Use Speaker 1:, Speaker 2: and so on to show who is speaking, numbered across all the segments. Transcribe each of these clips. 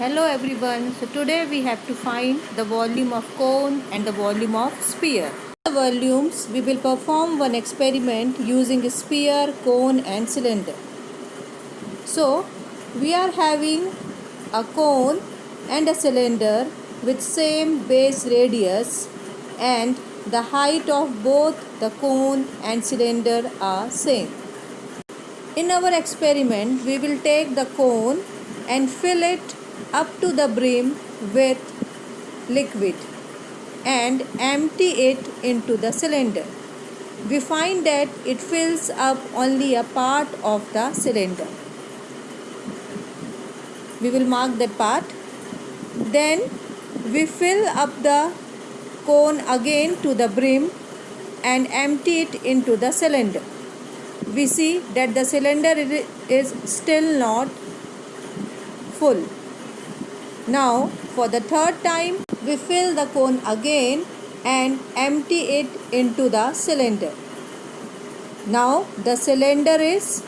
Speaker 1: Hello everyone. So today we have to find the volume of cone and the volume of sphere. The volumes, we will perform one experiment using a sphere, cone and cylinder. So we are having a cone and a cylinder with same base radius, and the height of both the cone and cylinder are same. In our experiment, we will take the cone and fill it up to the brim with liquid and empty it into the cylinder. We find that it fills up only a part of the cylinder. We will mark that part. Then we fill up the cone again to the brim and empty it into the cylinder. We see that the cylinder is still not full. Now for the third time we fill the cone again and empty it into the cylinder. Now the cylinder is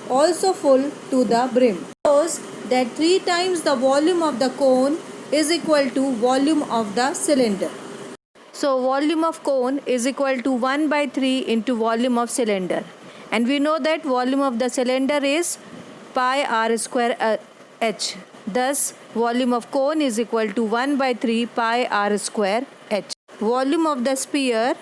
Speaker 1: also full to the brim. Shows that 3 times the volume of the cone is equal to volume of the cylinder. So volume of cone is equal to 1 by 3 into volume of cylinder. And we know that volume of the cylinder is pi r square h. Thus volume of cone is equal to 1 by 3 pi r square h. Volume of the sphere.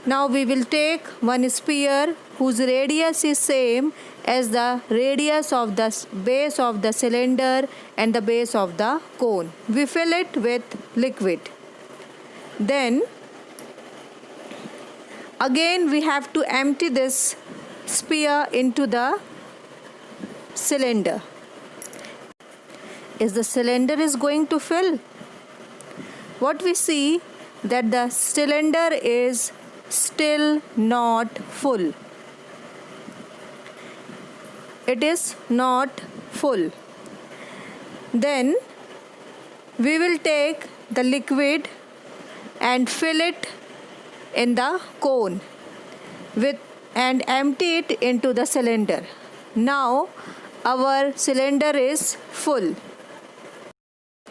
Speaker 1: Now we will take one sphere whose radius is same as the radius of the base of the cylinder and the base of the cone. We fill it with liquid. Then again we have to empty this sphere into the cylinder. Is the cylinder is going to fill? What we see that the cylinder is still not full. It is not full. Then we will take the liquid and fill it in the cone and empty it into the cylinder. Now our cylinder is full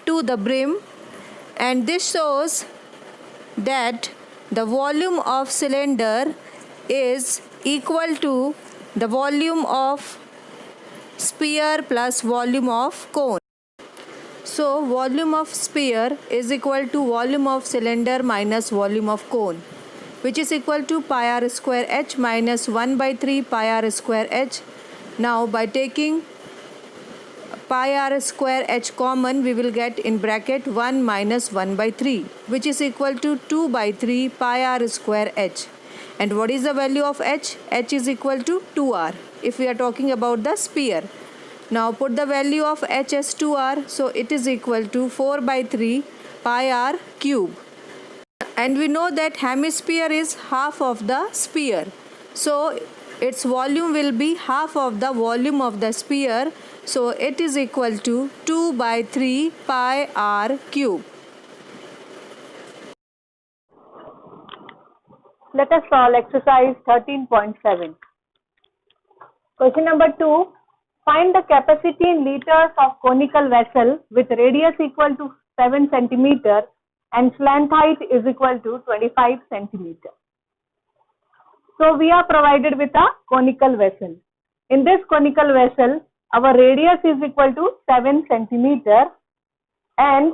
Speaker 1: to the brim, and this shows that the volume of cylinder is equal to the volume of sphere plus volume of cone. So volume of sphere is equal to volume of cylinder minus volume of cone, which is equal to pi r square h minus 1 by 3 pi r square h. Now by taking pi r square h common, we will get in bracket 1 minus 1 by 3, which is equal to 2 by 3 pi r square h. And what is the value of h? H is equal to 2r if we are talking about the sphere. Now put the value of h as 2r, so it is equal to 4 by 3 pi r cube. And we know that hemisphere is half of the sphere, so its volume will be half of the volume of the sphere, so it is equal to 2 by 3 pi r cube.
Speaker 2: Let us solve exercise 13.7. Question number 2. Find the capacity in liters of conical vessel with radius equal to 7 cm and slant height is equal to 25 cm. So we are provided with a conical vessel. In this conical vessel, our radius is equal to 7 cm and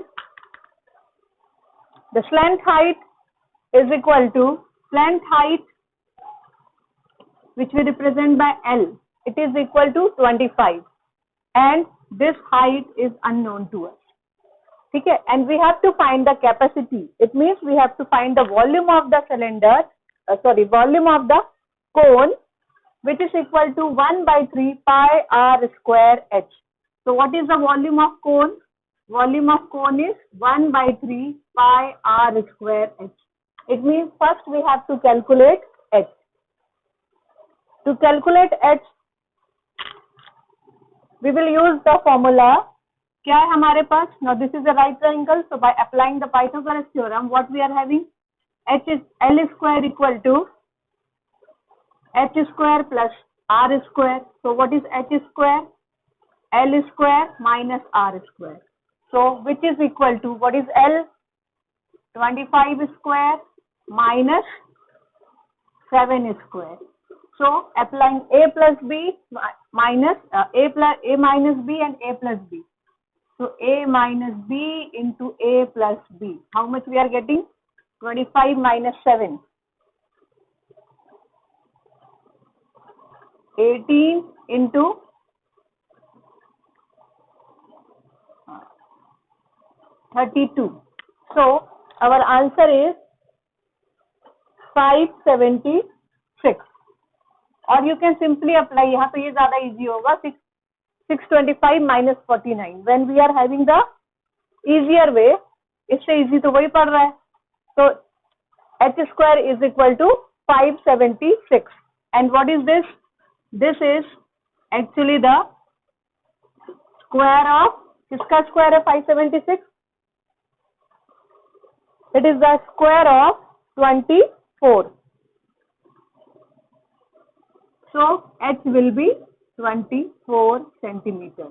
Speaker 2: the slant height is equal to slant height, which we represent by L. It is equal to 25, and this height is unknown to us. Okay, and we have to find the capacity. It means we have to find the volume of the cylinder, volume of the cone, which is equal to 1 by 3 pi r square h. So what is the volume of cone? Volume of cone is 1 by 3 pi r square h. It means first we have to calculate h. To calculate h, we will use the formula. क्या है हमारे पास? Now this is a right triangle, so by applying the Pythagoras theorem, what we are having? H is L square equal to h square plus r square. So what is h square? L square minus R square. So which is equal to, what is L? 25 square minus 7 square. So applying A plus B minus A minus B and A plus B. So A minus B into A plus B. How much we are getting? 25 minus 7. 18 into 32. So our answer is 576. और you can simply apply, यहाँ तो ये ज़्यादा easy होगा, 625 minus 49. When we are having the easier way, इससे easy तो वही पड़ रहा है. So h square is equal to 576. And what is this? This is actually the square of, किसका square है 576? It is the square of 24. So h will be 24 centimeter.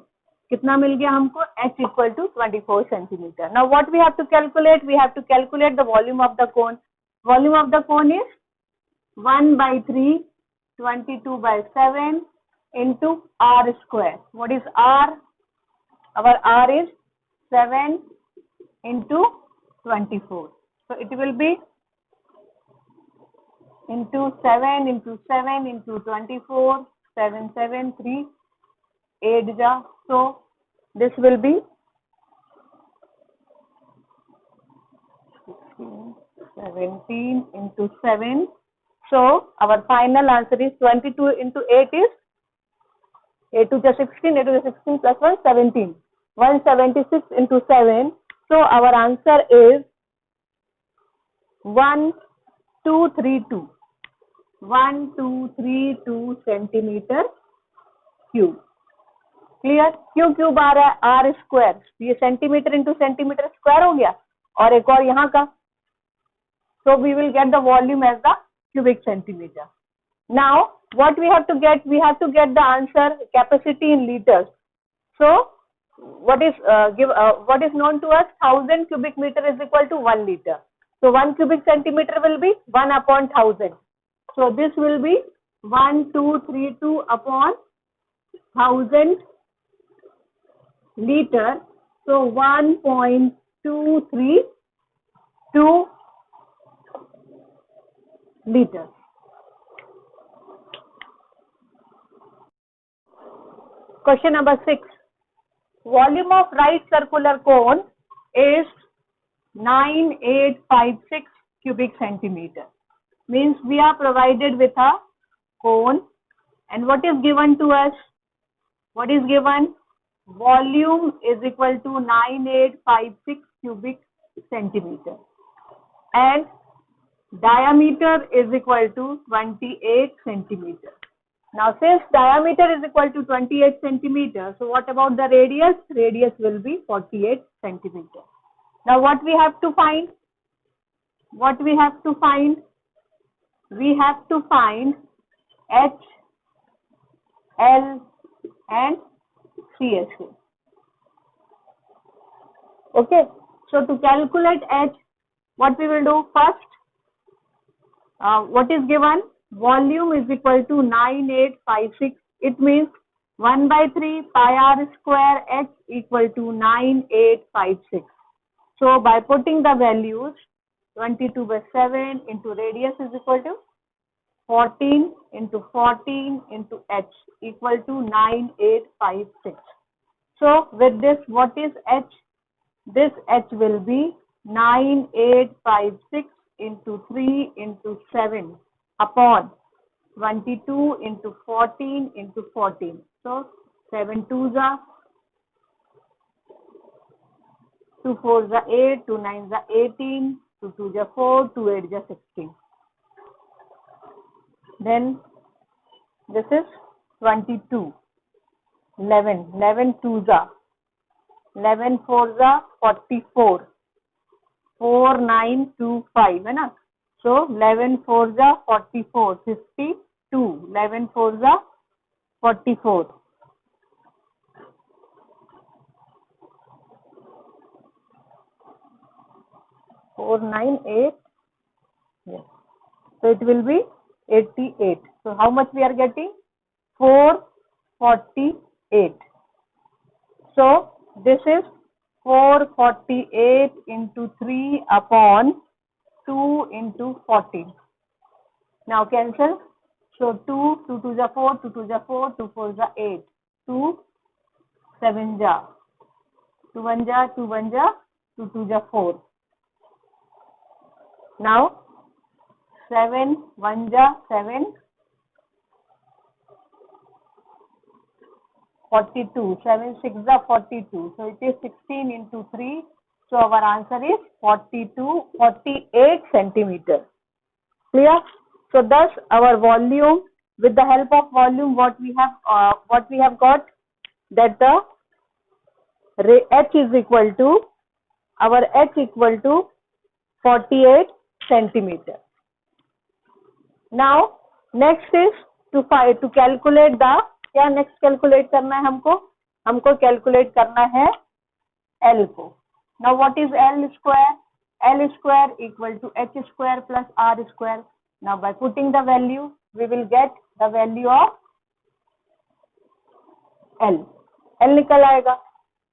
Speaker 2: कितना मिल गया हमको? h equal to 24 centimeter. Now what we have to calculate? We have to calculate the volume of the cone. Volume of the cone is 1 by 3, 22 by 7 into r square. What is r? Our r is 7 into 24. So it will be into 7 into 7 into 24, 7, 7, 3, 8 ja. So this will be 16, 17 into 7. So our final answer is 22 into 8 is 8 to 16, 8 to 16 plus 1, 17. 176 into 7. So our answer is 1232. 1232 centimeter cube. Clear? क्यों cube आ रहा है? R square. ये centimetre into centimetre square हो गया और एक और यहाँ का. So we will get the volume as the cubic centimeter. Now what we have to get? We have to get the answer capacity in liters. So what is known to us? 1000 cubic meter is equal to 1 liter. So 1 cubic centimeter will be 1 upon 1000. So this will be 1232 upon 1000 liter. So 1.232 liters. Question number 6. Volume of right circular cone is 9856 cubic centimeter. Means we are provided with a cone, and what is given to us? What is given? Volume is equal to 9856 cubic centimeter and diameter is equal to 28 centimeter. Now since diameter is equal to 28 centimeter, so what about the radius? Radius will be 48 centimeter. Now what we have to find? What we have to find? We have to find H, L and CSA. Okay. So to calculate H, what we will do first? What is given? Volume is equal to 9856. It means 1 by 3 pi r square H equal to 9856. So by putting the values, 22 by 7 into radius is equal to 14 into 14 into H equal to 9856. So with this, what is H? This H will be 9856 into 3 into 7 upon 22 into 14 into 14. So 7 2s are 2 4s are 8, 2 9s are 18, 2 2s are 4, 2 8s are 16. Then this is 22, 11, 11 2s are 11 4s are 44, 4 9 2 5 है ना. So 11 4s are 44, 52, 11 4s are 44. 4, 9, 8. Yes. So it will be 88. So how much we are getting? 448. So this is 448 into 3 upon 2 into 14. Now cancel. So 2, 2 2 is 4, 2 2 is 4, 2 4 is 8, 2 7 ja, 2 1 ja, 2 1 ja, 2 2 is 4. Now 7 1 ja 7, 42, 7 6 is 42. So it is 16 into 3. So our answer is 48 centimeter. Clear? So thus our volume, with the help of volume, what we have got, that the H is equal to, our H equal to 48 centimeter. Now next is to calculate the, क्या next calculate करना है हमको calculate करना है L को. Now what is L square? L square equal to H square plus R square. Now by putting the value, we will get the value of L. L निकल आएगा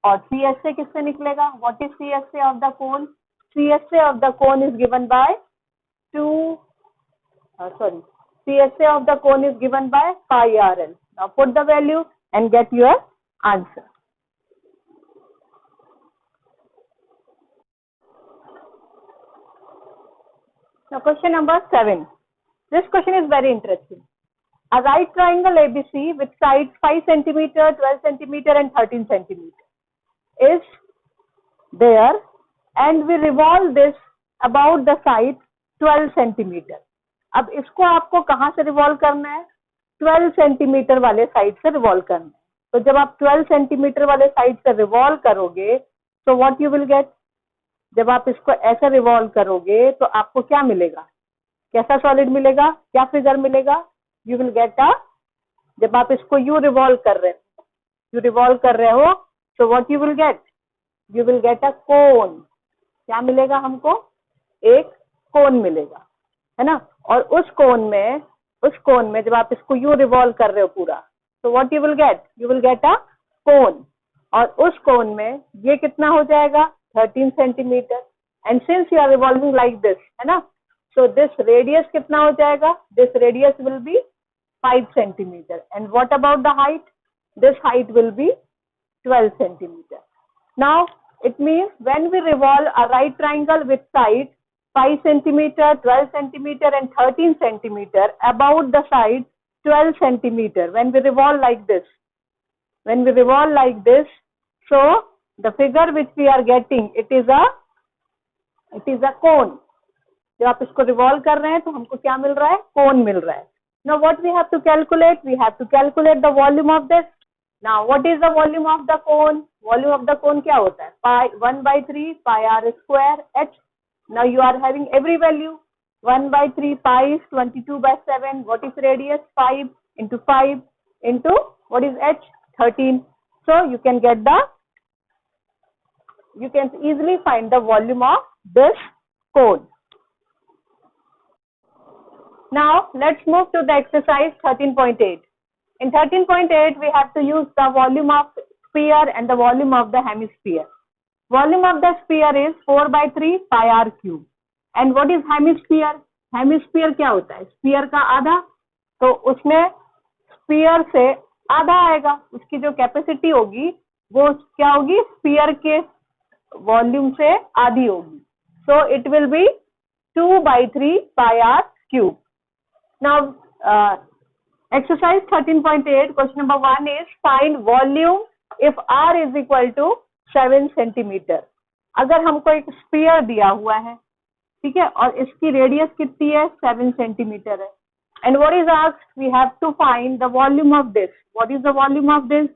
Speaker 2: और CSA किससे निकलेगा? What is CSA of the cone? CSA of the cone is given by CSA of the cone is given by pi RL. Now put the value and get your answer. Now question number 7. This question is very interesting. A right triangle ABC with sides 5 cm, 12 cm and 13 cm is there, and we revolve this about the side 12 cm. अब इसको आपको कहाँ से revolve करना है? 12 centimetre वाले side से revolve करना है. तो जब आप 12 सेंटीमीटर वाले साइड से रिवॉल्व करोगे तो व्हाट यू विल गेट? जब आप इसको ऐसे रिवॉल्व करोगे तो आपको क्या मिलेगा? कैसा सॉलिड मिलेगा? क्या फिगर मिलेगा? यू विल गेट अ, जब आप इसको यू रिवॉल्व कर रहे हो तो what you will get? You will get a cone. क्या मिलेगा हमको? एक कोन मिलेगा, है ना. और उस कोन में जब आप इसको यू रिवॉल्व कर रहे हो पूरा, तो what you will get? You will get a cone. और उस कोन में ये कितना हो जाएगा? 13 centimetre. And since you are revolving like this, है ना, सो दिस रेडियस कितना हो जाएगा? This radius will be 5 centimeter. And what about the height? This height will be 12 centimeter. Now it means when we revolve a right triangle with sides 5 centimeter, 12 centimeter and 13 centimeter about the side 12 centimeter, when we revolve like this, so the figure which we are getting, it is a cone. जब आप इसको revolve कर रहे हैं तो हमको क्या मिल रहा है? कोन मिल रहा है. Now what we have to calculate? We have to calculate the volume of this. Now what is the volume of the cone? Volume of the cone क्या होता है? Pi 1/3 pi r square h. Now you are having every value. 1/3 pi is 22/7. What is radius? 5 into 5 into what is h? 13. So you can easily find the volume of this cone. Now let's move to the exercise 13.8. In 13.8 we have to use the volume of sphere and the volume of the hemisphere. Volume of the sphere is 4/3 pi r cube. And what is hemisphere? Hemisphere क्या होता है? Sphere का आधा. तो उसमें sphere से आधा आएगा. उसकी जो कैपेसिटी होगी वो क्या होगी? Sphere के वॉल्यूम से आधी होगी. So it will be 2/3 pi r cube. Now exercise 13.8, question number 1 is find volume if r is equal to 7 centimeter. अगर हमको एक स्फीयर दिया हुआ है, ठीक है, और इसकी रेडियस कितनी है? 7 सेंटीमीटर है. And what is asked? We have to find the volume of this. What is the volume of this?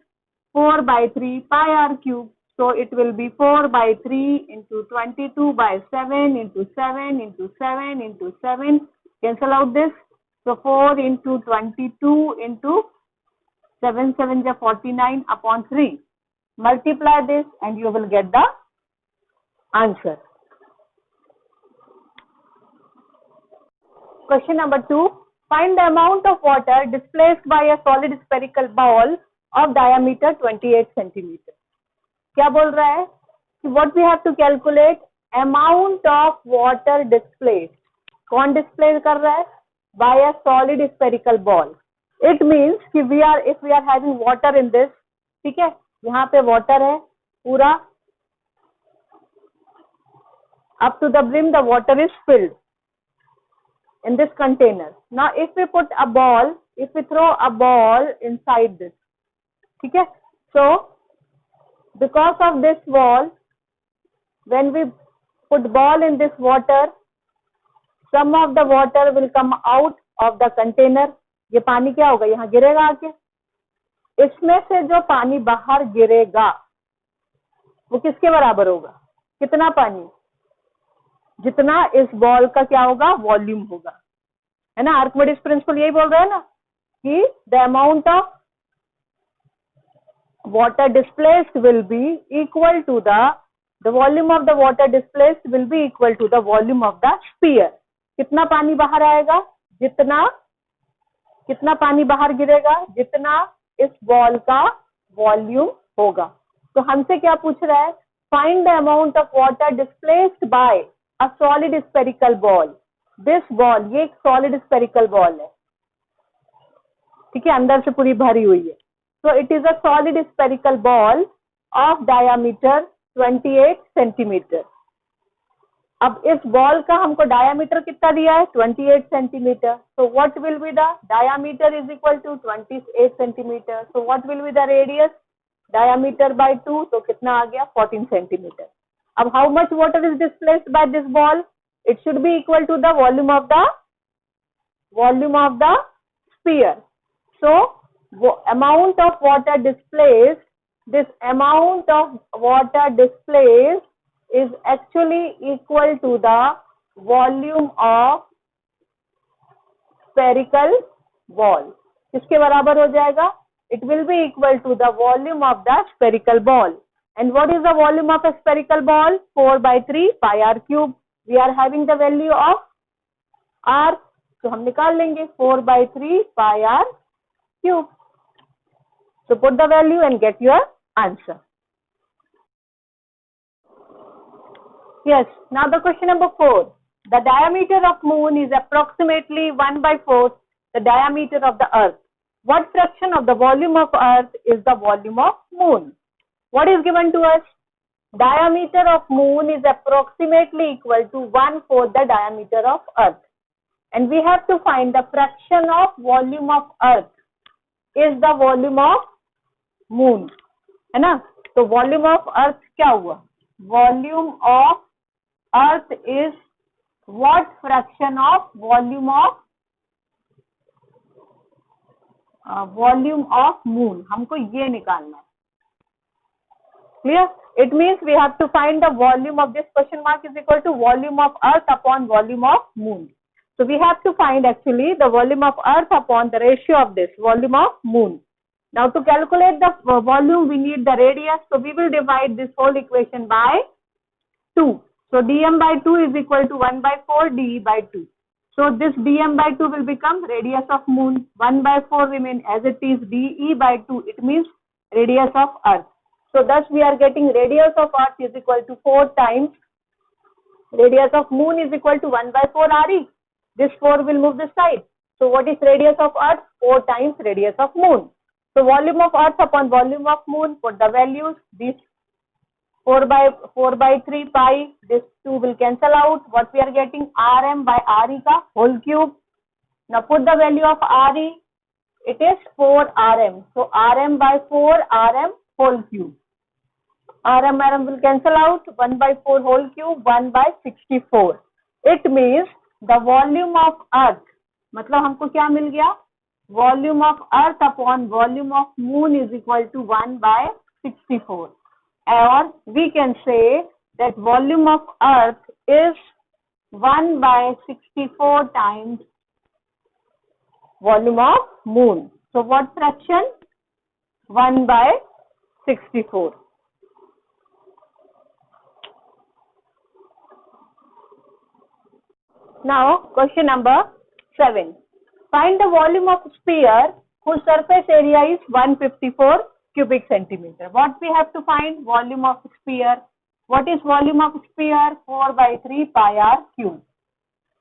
Speaker 2: 4/3 pi r cube. So it will be 4/3 into 22/7 into 7 into 7 into 7. Cancel out this. So 4 into 22 into 7 7 is 49 upon 3. Multiply this and you will get the answer. question number 2, find the amount of water displaced by a solid spherical ball of diameter 28 centimeter. क्या बोल रहा है कि what we have to calculate amount of water displaced. कौन displace कर रहा है? By a solid spherical ball. It means कि if we are having water in this, ठीक है, यहाँ पे water है पूरा, up to the brim the water is filled in this container. Now if we put a ball, if we throw a ball inside this, ठीक है, so because of this wall, when we put ball in this water, some of the water will come out of the container. ये पानी क्या होगा, यहाँ गिरेगा आके, इसमें से जो पानी बाहर गिरेगा वो किसके बराबर होगा, कितना पानी, जितना इस बॉल का क्या होगा, वॉल्यूम होगा, है ना. आर्किमिडीज प्रिंसिपल यही बोल रहा है ना कि the amount of water displaced will be equal to the volume of the water displaced will be equal to the volume of the sphere. कितना पानी बाहर आएगा, कितना पानी बाहर गिरेगा, जितना इस बॉल का वॉल्यूम होगा. तो हमसे क्या पूछ रहा है, find the amount of water displaced by a solid spherical ball. This ball, ये एक सॉलिड स्फेरिकल बॉल है, ठीक है, अंदर से पूरी भरी हुई है. So it is a solid spherical ball of diameter 28 centimeter. अब इस बॉल का हमको डायमीटर कितना दिया है, 28 centimetre. So what will be the diameter is equal to 28 centimeter. So what will be the radius, diameter by 2, तो कितना आ गया, 14 centimeter. अब how much water is displaced by this ball? It should be equal to the volume of the sphere. So amount of water displaced, this amount of water displaced is actually equal to the volume of spherical ball. किसके बराबर हो जाएगा, it will be equal to the volume of the spherical ball. And what is the volume of a spherical ball? 4 by 3 pi r cube. We are having the value of r, तो हम निकाल लेंगे 4 by 3 pi r cube. So put the value and get your answer. Yes, now the question number 4. The diameter of moon is approximately 1 by 4 the diameter of the earth. What fraction of the volume of earth is the volume of moon? What is given to us? Diameter of moon is approximately equal to 1/4 the diameter of earth. And we have to find the fraction of volume of earth is the volume of moon, है ना. तो volume of earth क्या हुआ, volume of earth is what fraction of volume of moon. हमको ये निकालना है. Clear? It means we have to find the volume of this question mark is equal to volume of earth upon volume of moon. So we have to find actually the volume of earth upon the ratio of this volume of moon. Now to calculate the volume we need the radius, so we will divide this whole equation by 2. So dm by 2 is equal to 1 by 4 de by 2. So this dm by 2 will become radius of moon. 1 by 4 remain as it is, de by 2 it means radius of earth. So thus we are getting radius of earth is equal to 4 times radius of moon is equal to 1 by 4 re. This 4 will move this side. So what is radius of earth? 4 times radius of moon. So volume of earth upon volume of moon, put the values. This 4 by 3 pi, this 2 will cancel out. What we are getting, rm by re ka whole cube. Now put the value of re. It is 4 rm. So rm by 4 rm whole cube. Rm will cancel out. 1 by 4 whole cube, 1 by 64. It means the volume of earth, मतलब हमको क्या मिल गया, volume of earth upon volume of moon is equal to 1 by 64. Or we can say that volume of earth is 1 by 64 times volume of moon. So what fraction? 1 by 64. Now question number 7. Find the volume of sphere whose surface area is 154 cubic centimeter. What we have to find? Volume of sphere. What is volume of sphere? 4 by 3 pi r cube.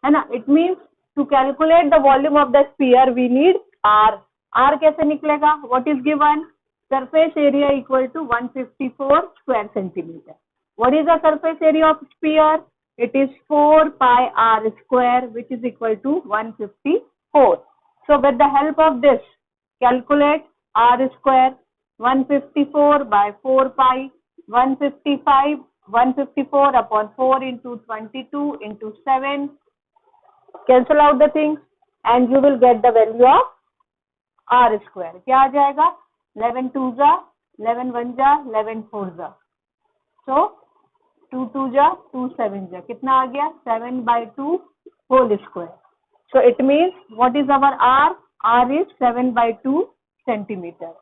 Speaker 2: है ना? It means to calculate the volume of the sphere we need r. r कैसे निकलेगा? What is given? Surface area equal to 154 square centimeter. What is the surface area of sphere? It is 4 pi r square, which is equal to 154. So with the help of this, calculate r square. 154 by 4 pi, 154 upon 4 into 22 into 7. Cancel out the things and you will get the value of r square. क्या आ जाएगा? 11 2 जा, 11 1 जा, 11 4 जा. So 2 2 जा, 2 7 जा. कितना आ गया? 7 by 2 whole square. So it means what is our r? R is 7 by 2 centimeter.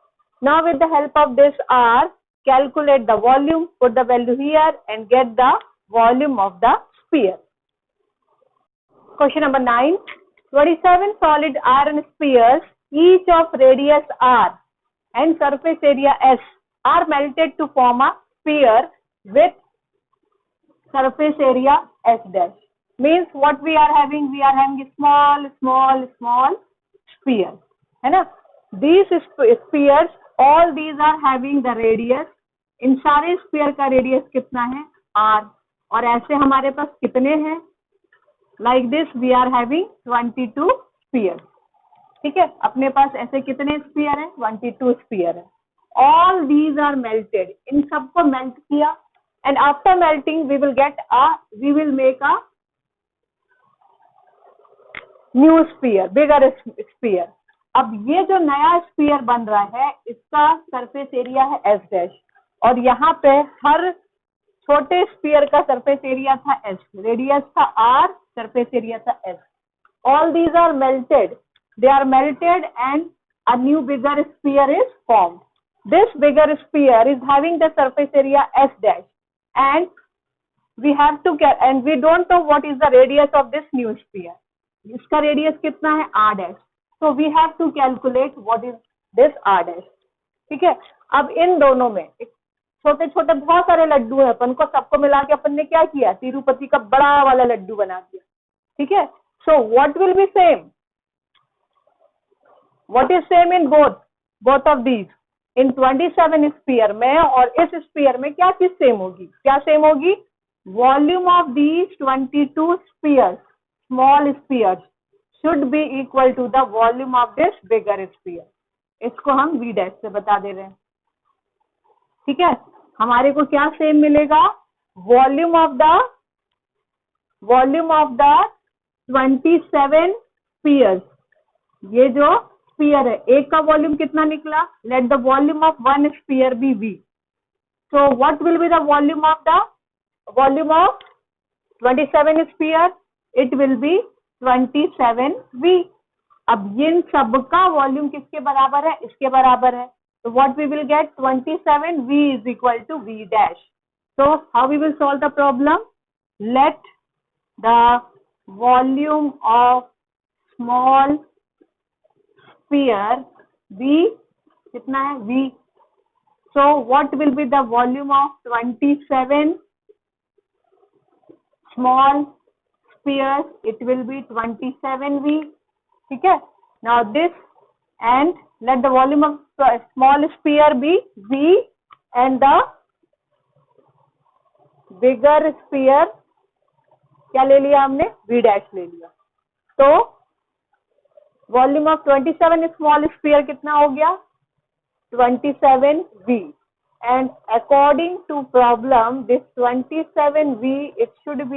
Speaker 2: Now with the help of this r, calculate the volume, put the value here and get the volume of the sphere. Question number 9. 27 solid iron spheres, each of radius r and surface area s, are melted to form a sphere with surface area s dash. Means what we are having? We are having a small sphere. है ना? These spheres, all these are having the radius. इन सारे sphere का radius कितना है? r. और ऐसे हमारे पास कितने हैं? Like this we are having 22 spheres. ठीक है? अपने पास ऐसे कितने sphere हैं? 22 sphere है. All these are melted. इन सबको melt किया. And after melting we will make a new sphere, bigger sphere. अब ये जो नया स्फीयर बन रहा है इसका सरफेस एरिया है एस डैश और यहाँ पे हर छोटे स्फीयर का सरफेस एरिया था एस, रेडियस था आर, सरफेस एरिया था S. All these are melted, they are melted and a new bigger sphere is formed. This bigger sphere is having the surface area S dash and we don't know what is the radius of this new sphere. इसका radius कितना है? r dash. So we have to calculate what is this r dash. ठीक है? अब इन दोनों में छोटे छोटे बहुत सारे लड्डू है, अपन को सबको मिला के अपन ने क्या किया? तिरुपति का बड़ा वाला लड्डू बना दिया. ठीक है? So what will be same? What is same in both of these? In 27 sphere में और इस sphere में क्या चीज सेम होगी? क्या सेम होगी? Volume of these 22 spheres, small spheres, should be equal to the volume of this bigger sphere. इसको हम v dash से बता दे रहे हैं. ठीक है? हमारे को क्या सेम मिलेगा? Volume of the 27 spheres. ये जो स्फीयर है एक का वॉल्यूम कितना निकला? Let the volume of one sphere be v. So what will be the volume of 27 sphere? It will be 27v. अब इन सबका वॉल्यूम किसके बराबर है? इसके बराबर है. तो what we will get? 27v is equal to v dash. So how we will solve the problem? Let the volume of small sphere be कितना है? v. So what will be the volume of 27 small spheres? It will be 27v. ठीक है? Now this and let the volume of small sphere be v and the bigger sphere क्या ले लिया हमने? v dash ले लिया. तो volume of 27 small sphere कितना हो गया? 27v. And according to problem, this 27v should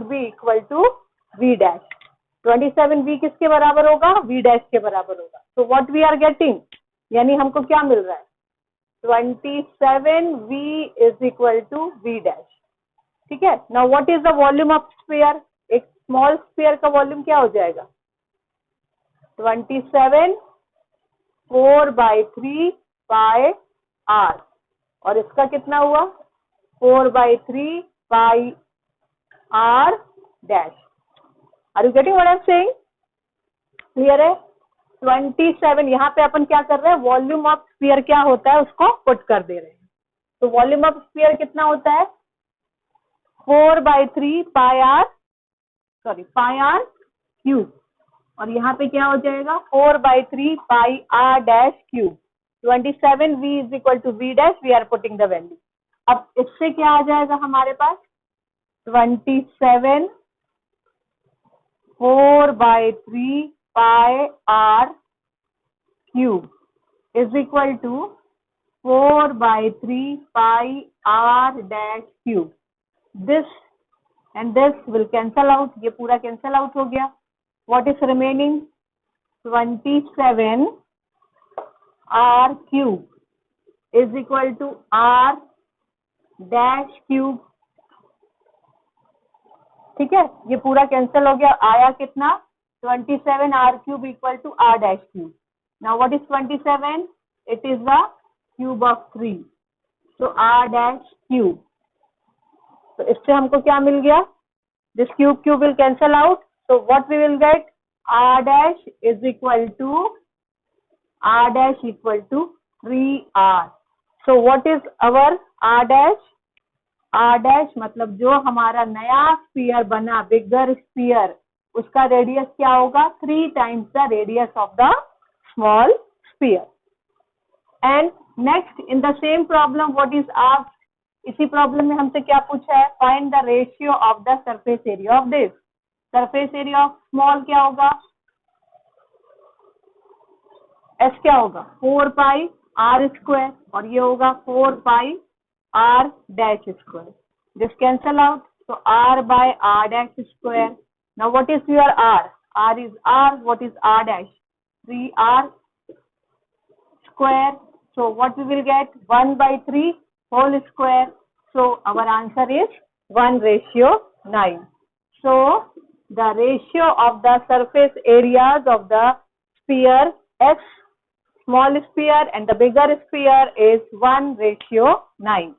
Speaker 2: be equal to v dash. 27v किसके बराबर होगा? v dash के बराबर होगा. So what we are getting? यानी हमको क्या मिल रहा है? 27v is equal to v dash. ठीक है? Now what is the volume of sphere? एक स्मॉल स्फीयर का वॉल्यूम क्या हो जाएगा? 27 4/3 pi r और इसका कितना हुआ? 4/3 pi r dash. Are you getting what I am saying? Clear है? 27 यहाँ पे अपन क्या कर रहे हैं, वॉल्यूम ऑफ स्फीयर क्या होता है उसको पुट कर दे रहे हैं. तो वॉल्यूम ऑफ स्फीयर कितना होता है, 4/3 पाई आर क्यूब. और यहाँ पे क्या हो जाएगा, 4/3 pi r dash cube. 27 v is equal to v dash, we are putting the value. अब इससे क्या आ जाएगा हमारे पास, 27 4/3 pi r cube is equal to 4/3 pi r dash cube. This and this will cancel out. ये पूरा cancel out हो गया. What is remaining? 27 r cube is equal to r dash cube. ठीक है, ये पूरा कैंसिल हो गया. आया कितना, 27 r cube equal to r dash cube. Now what is 27? It is the cube of 3. So r dash cube. तो इससे हमको क्या मिल गया, this cube will cancel out. So what we will get, r dash is equal to 3r. So what is our r dash? r dash मतलब जो हमारा नया sphere बना, बिगर स्फीयर, उसका रेडियस क्या होगा, 3 times the radius of the small sphere. And next in the same problem what is asked, इसी problem में हमसे क्या पूछा है, find the ratio of the surface area of this. Surface area of small क्या होगा, एस क्या होगा, 4 पाई आर स्क्वायर, और ये होगा 4 pi r dash square. This cancel out, so r by r dash square. Now what is your r? r is r. What is r dash? 3r square. So what we will get, 1/3 whole square. So our answer is 1:9. So the ratio of the surface areas of the sphere S, small sphere, and the bigger sphere is 1:9.